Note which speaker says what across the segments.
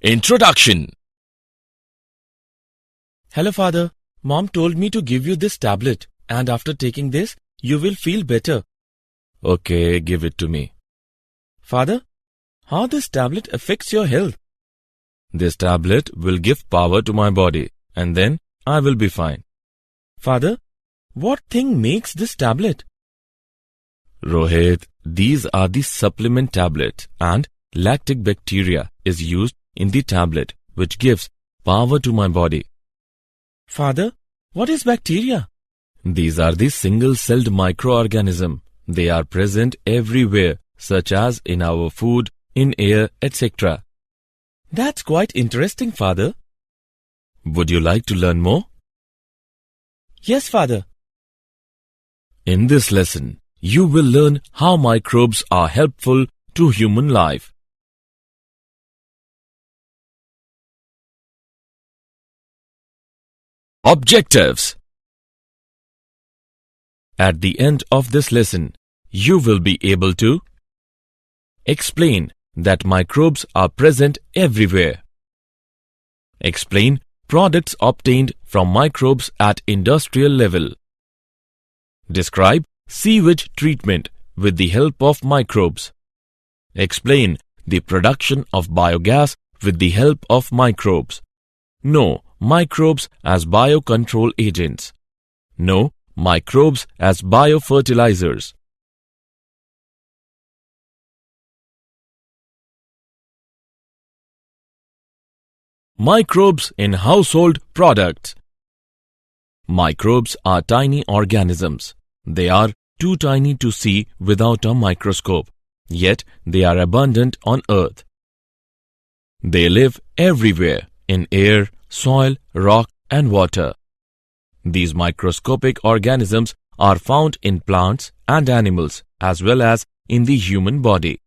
Speaker 1: Introduction.
Speaker 2: Hello, Father. Mom told me to give you this tablet, and after taking this, you will feel better.
Speaker 1: Okay, give it to me.
Speaker 2: Father, how this tablet affects your health?
Speaker 1: This tablet will give power to my body, and then I will be fine.
Speaker 2: Father, what thing makes this tablet?
Speaker 1: Rohit, these are the supplement tablet, and lactic bacteria is used in the tablet, which gives power to my body.
Speaker 2: Father, what is bacteria?
Speaker 1: These are the single-celled microorganisms. They are present everywhere, such as in our food, in air, etc.
Speaker 2: That's quite interesting, Father.
Speaker 1: Would you like to learn more?
Speaker 2: Yes, Father.
Speaker 1: In this lesson, you will learn how microbes are helpful to human life. Objectives. At the end of this lesson, you will be able to explain that microbes are present everywhere. Explain products obtained from microbes at industrial level. Describe sewage treatment with the help of microbes. Explain the production of biogas with the help of microbes. Know microbes as biocontrol agents. Know microbes as bio fertilizers. Microbes in household products. Microbes are tiny organisms. They are too tiny to see without a microscope, yet they are abundant on Earth. They live everywhere in air, soil, rock and water. These microscopic organisms are found in plants and animals as well as in the human body.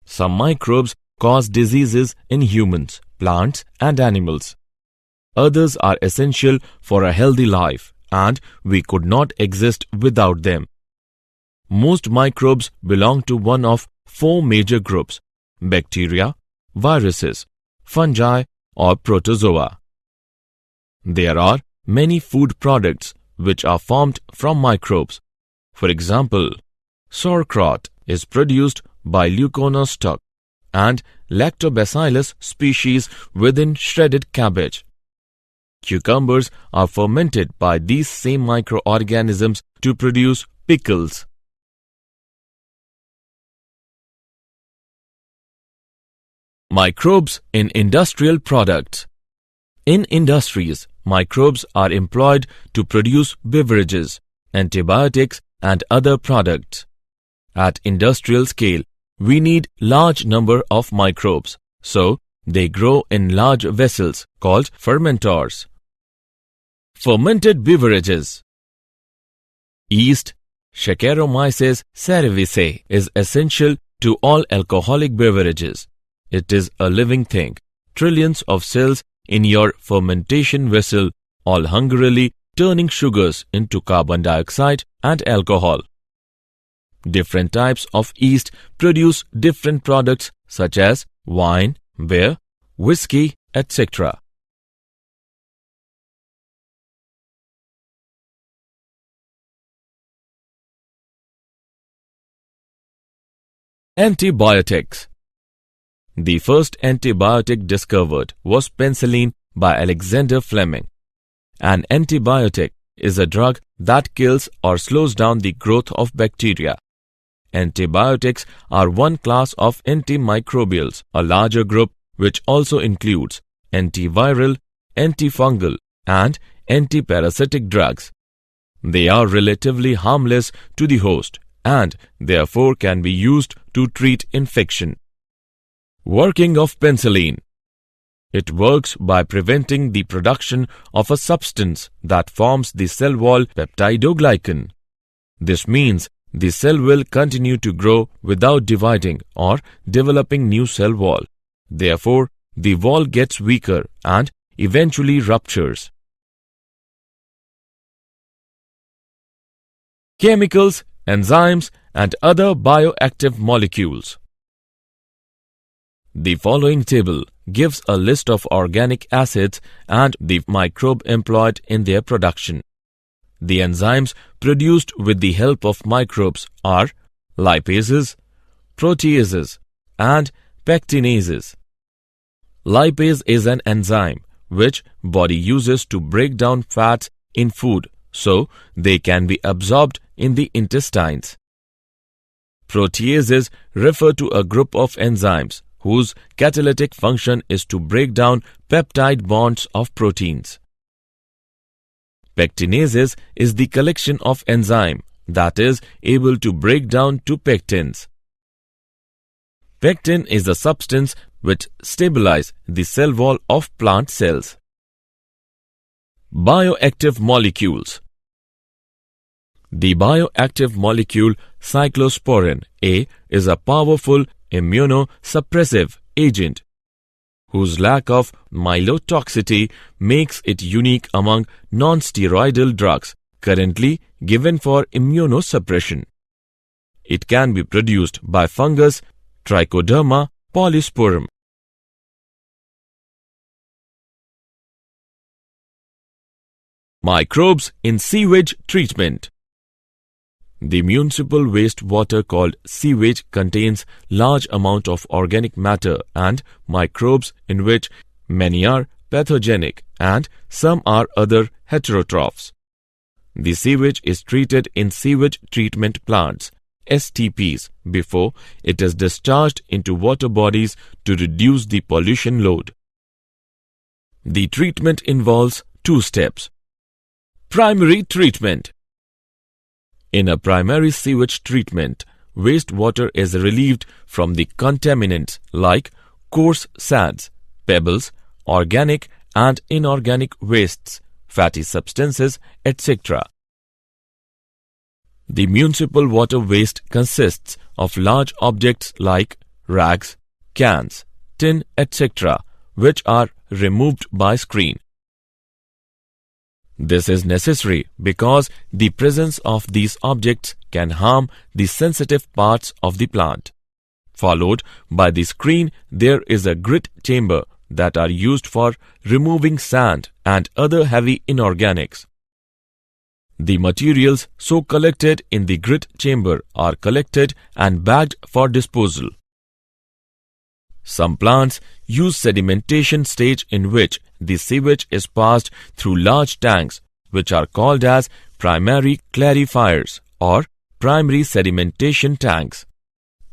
Speaker 1: Some microbes cause diseases in humans, plants and animals. Others are essential for a healthy life and we could not exist without them. Most microbes belong to one of four major groups: bacteria, viruses, fungi or protozoa. There are many food products which are formed from microbes. For example, sauerkraut is produced by Leuconostoc and Lactobacillus species within shredded cabbage. Cucumbers are fermented by these same microorganisms to produce pickles. Microbes in industrial products. In industries, microbes are employed to produce beverages, antibiotics and other products. At industrial scale, we need large number of microbes, so they grow in large vessels called fermenters. Fermented beverages. Yeast, Saccharomyces cerevisiae, is essential to all alcoholic beverages. It is a living thing. Trillions of cells in your fermentation vessel, all hungrily turning sugars into carbon dioxide and alcohol. Different types of yeast produce different products such as wine, beer, whiskey, etc. Antibiotics. The first antibiotic discovered was penicillin by Alexander Fleming. An antibiotic is a drug that kills or slows down the growth of bacteria. Antibiotics are one class of antimicrobials, a larger group which also includes antiviral, antifungal, and antiparasitic drugs. They are relatively harmless to the host and therefore can be used to treat infection. Working of penicillin. It works by preventing the production of a substance that forms the cell wall peptidoglycan. This means the cell will continue to grow without dividing or developing new cell wall. Therefore, the wall gets weaker and eventually ruptures. Chemicals, enzymes, and other bioactive molecules. The following table gives a list of organic acids and the microbe employed in their production. The enzymes produced with the help of microbes are lipases, proteases, and pectinases. Lipase is an enzyme which body uses to break down fats in food so they can be absorbed in the intestines. Proteases refer to a group of enzymes whose catalytic function is to break down peptide bonds of proteins. Pectinases is the collection of enzyme that is able to break down to pectins. Pectin is a substance which stabilizes the cell wall of plant cells. Bioactive molecules. The bioactive molecule cyclosporin A is a powerful immunosuppressive agent whose lack of myelotoxicity makes it unique among non-steroidal drugs currently given for immunosuppression. It can be produced by fungus Trichoderma polysporum. Microbes in sewage treatment. The municipal waste water called sewage contains large amount of organic matter and microbes in which many are pathogenic and some are other heterotrophs. The sewage is treated in sewage treatment plants STPs before it is discharged into water bodies to reduce the pollution load. The treatment involves two steps. Primary treatment. In a primary sewage treatment, wastewater is relieved from the contaminants like coarse sands, pebbles, organic and inorganic wastes, fatty substances, etc. The municipal water waste consists of large objects like rags, cans, tin, etc., which are removed by screen. This is necessary because the presence of these objects can harm the sensitive parts of the plant. Followed by the screen, there is a grit chamber that are used for removing sand and other heavy inorganics. The materials so collected in the grit chamber are collected and bagged for disposal. Some plants use sedimentation stage in which the sewage is passed through large tanks which are called as primary clarifiers or primary sedimentation tanks.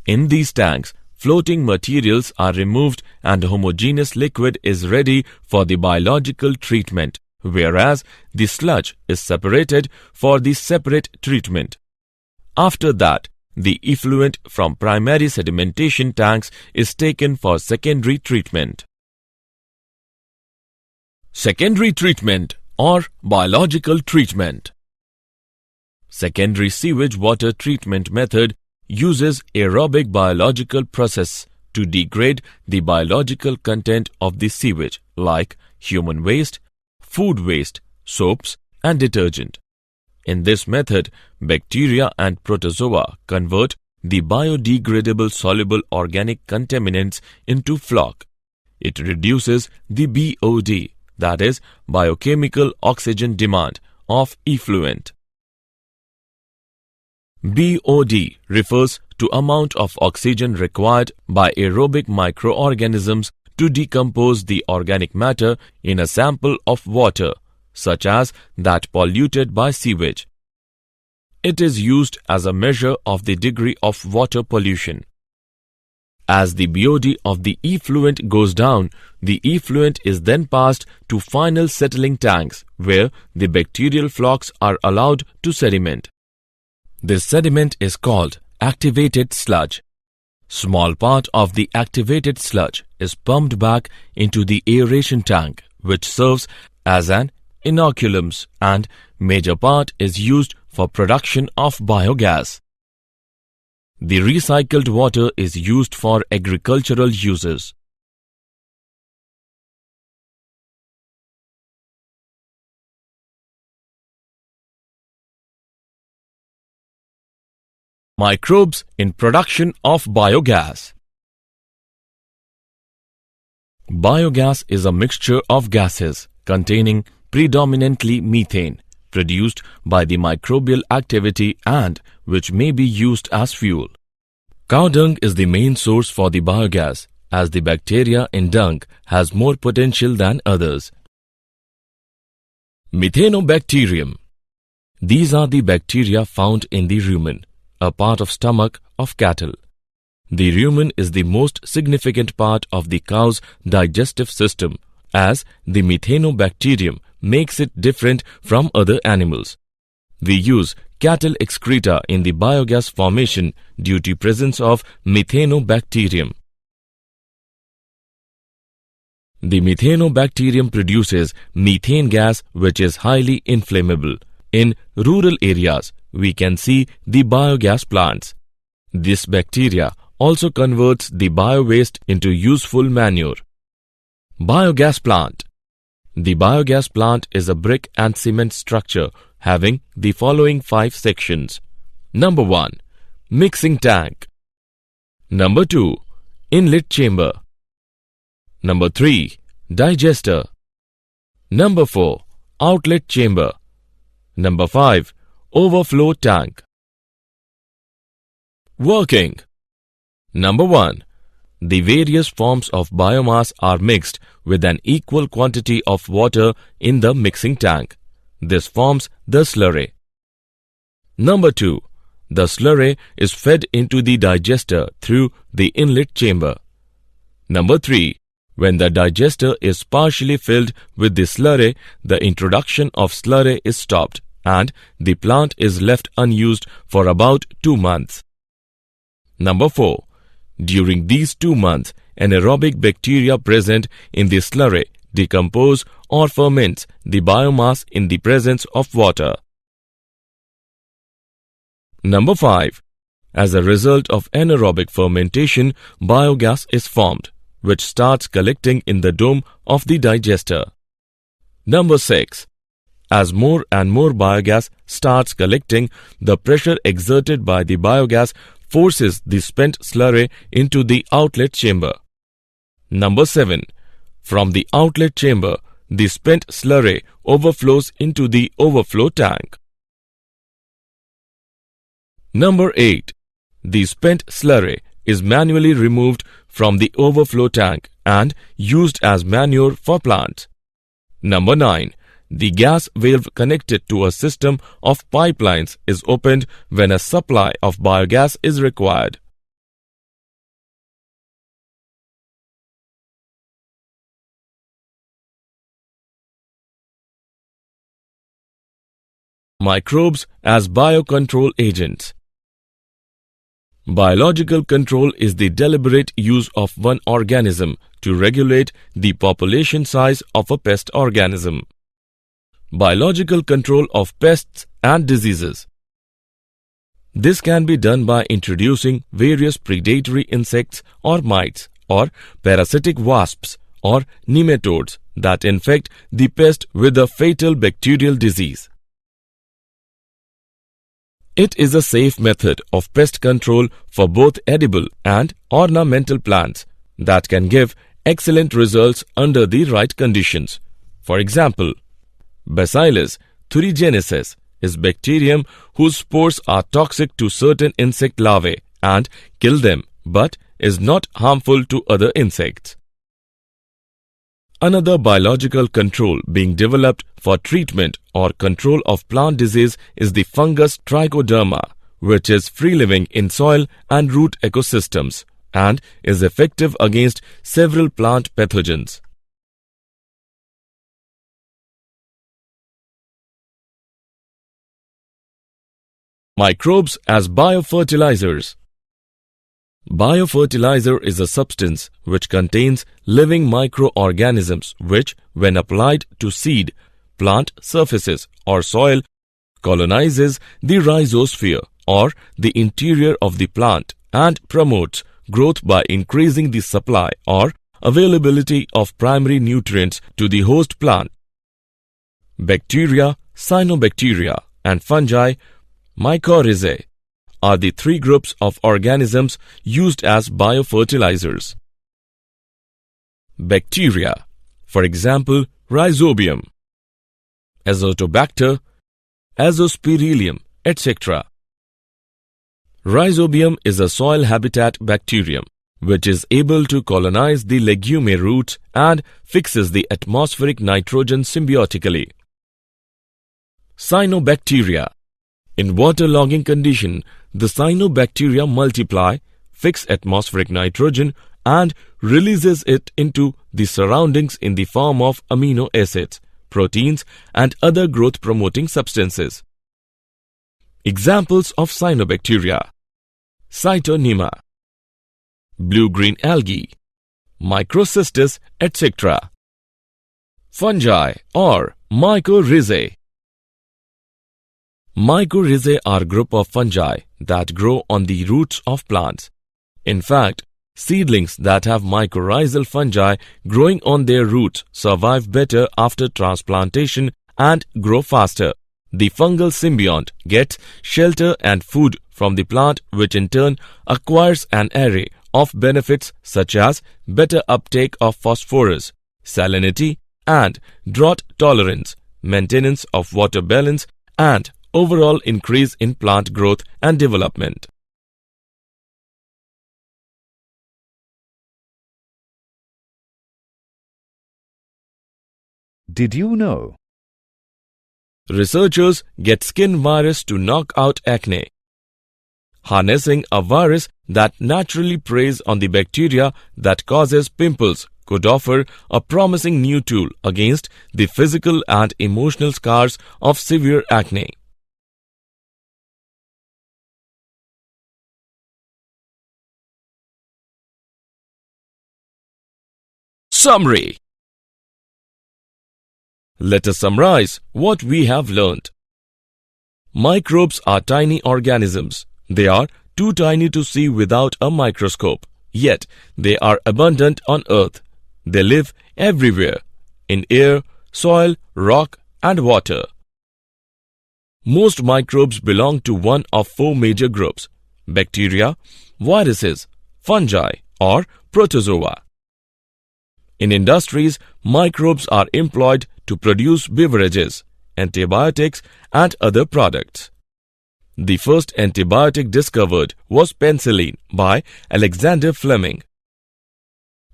Speaker 1: In these tanks, floating materials are removed and homogeneous liquid is ready for the biological treatment, whereas the sludge is separated for the separate treatment. After that, the effluent from primary sedimentation tanks is taken for secondary treatment. Secondary treatment or biological treatment. Secondary sewage water treatment method uses aerobic biological process to degrade the biological content of the sewage like human waste, food waste, soaps and detergent. In this method, bacteria and protozoa convert the biodegradable soluble organic contaminants into floc. It reduces the BOD, that is, biochemical oxygen demand of effluent. BOD refers to amount of oxygen required by aerobic microorganisms to decompose the organic matter in a sample of water, such as that polluted by sewage. It is used as a measure of the degree of water pollution. As the BOD of the effluent goes down, the effluent is then passed to final settling tanks where the bacterial flocks are allowed to sediment. This sediment is called activated sludge. Small part of the activated sludge is pumped back into the aeration tank, which serves as an inoculums, and major part is used for production of biogas. The recycled water is used for agricultural uses. Microbes in production of biogas. Biogas is a mixture of gases containing predominantly methane produced by the microbial activity and which may be used as fuel. Cow dung is the main source for the biogas, as the bacteria in dung has more potential than others. Methanobacterium. These are the bacteria found in the rumen, a part of stomach of cattle. The rumen is the most significant part of the cow's digestive system, as the methanobacterium makes it different from other animals. We use cattle excreta in the biogas formation due to presence of methanobacterium. The methanobacterium produces methane gas, which is highly inflammable. In rural areas, we can see the biogas plants. This bacteria also converts the biowaste into useful manure. Biogas plant. The biogas plant is a brick and cement structure having the following 5 sections. Number 1. Mixing tank. Number 2. Inlet chamber. Number 3. Digester. Number 4. Outlet chamber. Number 5. Overflow tank. Working. Number 1. The various forms of biomass are mixed with an equal quantity of water in the mixing tank. This forms the slurry. Number 2. The slurry is fed into the digester through the inlet chamber. Number 3. When the digester is partially filled with the slurry, the introduction of slurry is stopped and the plant is left unused for about 2 months. Number 4. During these 2 months, anaerobic bacteria present in the slurry decompose or ferments the biomass in the presence of water. Number 5. As a result of anaerobic fermentation, biogas is formed, which starts collecting in the dome of the digester. Number 6. As more and more biogas starts collecting, the pressure exerted by the biogas forces the spent slurry into the outlet chamber. Number 7. From the outlet chamber, the spent slurry overflows into the overflow tank. Number 8. The spent slurry is manually removed from the overflow tank and used as manure for plants. Number 9. The gas valve connected to a system of pipelines is opened when a supply of biogas is required. Microbes as biocontrol agents. Biological control is the deliberate use of one organism to regulate the population size of a pest organism. Biological control of pests and diseases. This can be done by introducing various predatory insects or mites or parasitic wasps or nematodes that infect the pest with a fatal bacterial disease. It is a safe method of pest control for both edible and ornamental plants that can give excellent results under the right conditions. For example, Bacillus thuringiensis is bacterium whose spores are toxic to certain insect larvae and kill them, but is not harmful to other insects. Another biological control being developed for treatment or control of plant disease is the fungus trichoderma, which is free-living in soil and root ecosystems and is effective against several plant pathogens. Microbes as biofertilizers. Biofertilizer is a substance which contains living microorganisms which, when applied to seed, plant surfaces or soil, colonizes the rhizosphere or the interior of the plant and promotes growth by increasing the supply or availability of primary nutrients to the host plant. Bacteria, cyanobacteria, and fungi, mycorrhizae, are the 3 groups of organisms used as biofertilizers. Bacteria, for example, Rhizobium, Azotobacter, Azospirillum, etc. Rhizobium is a soil habitat bacterium which is able to colonize the legume roots and fixes the atmospheric nitrogen symbiotically. Cyanobacteria. In waterlogging condition, the cyanobacteria multiply, fix atmospheric nitrogen and releases it into the surroundings in the form of amino acids, proteins and other growth-promoting substances. Examples of cyanobacteria: Cytonema, blue-green algae, Microcystis, etc. Fungi or mycorrhizae. Mycorrhizae are a group of fungi that grow on the roots of plants. In fact, seedlings that have mycorrhizal fungi growing on their roots survive better after transplantation and grow faster. The fungal symbiont gets shelter and food from the plant, which in turn acquires an array of benefits such as better uptake of phosphorus, salinity, and drought tolerance, maintenance of water balance, and overall increase in plant growth and development.
Speaker 3: Did you know?
Speaker 1: Researchers get skin virus to knock out acne. Harnessing a virus that naturally preys on the bacteria that causes pimples could offer a promising new tool against the physical and emotional scars of severe acne. Summary. Let us summarize what we have learned. Microbes are tiny organisms. They are too tiny to see without a microscope, yet they are abundant on Earth. They live everywhere, in air, soil, rock, and water. Most microbes belong to one of four major groups: bacteria, viruses, fungi, or protozoa. In industries, microbes are employed to produce beverages, antibiotics, and other products. The first antibiotic discovered was penicillin by Alexander Fleming.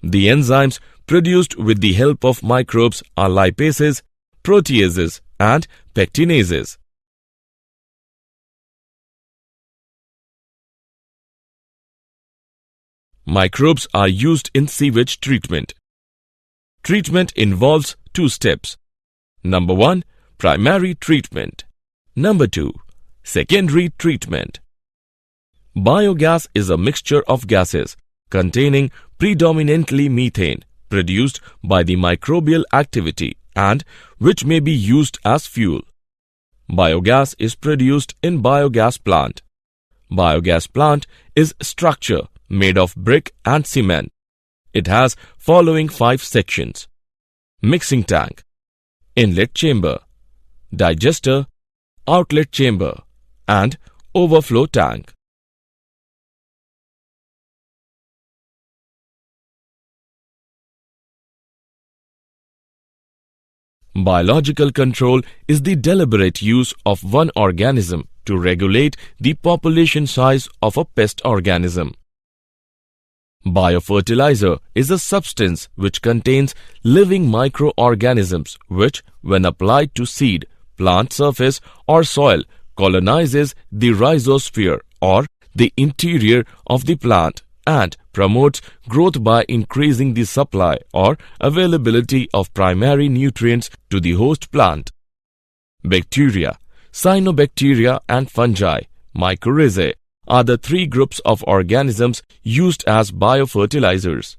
Speaker 1: The enzymes produced with the help of microbes are lipases, proteases, and pectinases. Microbes are used in sewage treatment. Treatment involves two steps. Number 1, primary treatment. Number 2, secondary treatment. Biogas is a mixture of gases containing predominantly methane produced by the microbial activity and which may be used as fuel. Biogas is produced in biogas plant. Biogas plant is structure made of brick and cement. It has following 5 sections: mixing tank, inlet chamber, digester, outlet chamber, and overflow tank. Biological control is the deliberate use of one organism to regulate the population size of a pest organism. Bio fertilizer is a substance which contains living microorganisms which, when applied to seed, plant surface or soil, colonizes the rhizosphere or the interior of the plant and promotes growth by increasing the supply or availability of primary nutrients to the host plant. Bacteria, cyanobacteria and fungi, mycorrhizae, are the 3 groups of organisms used as biofertilizers.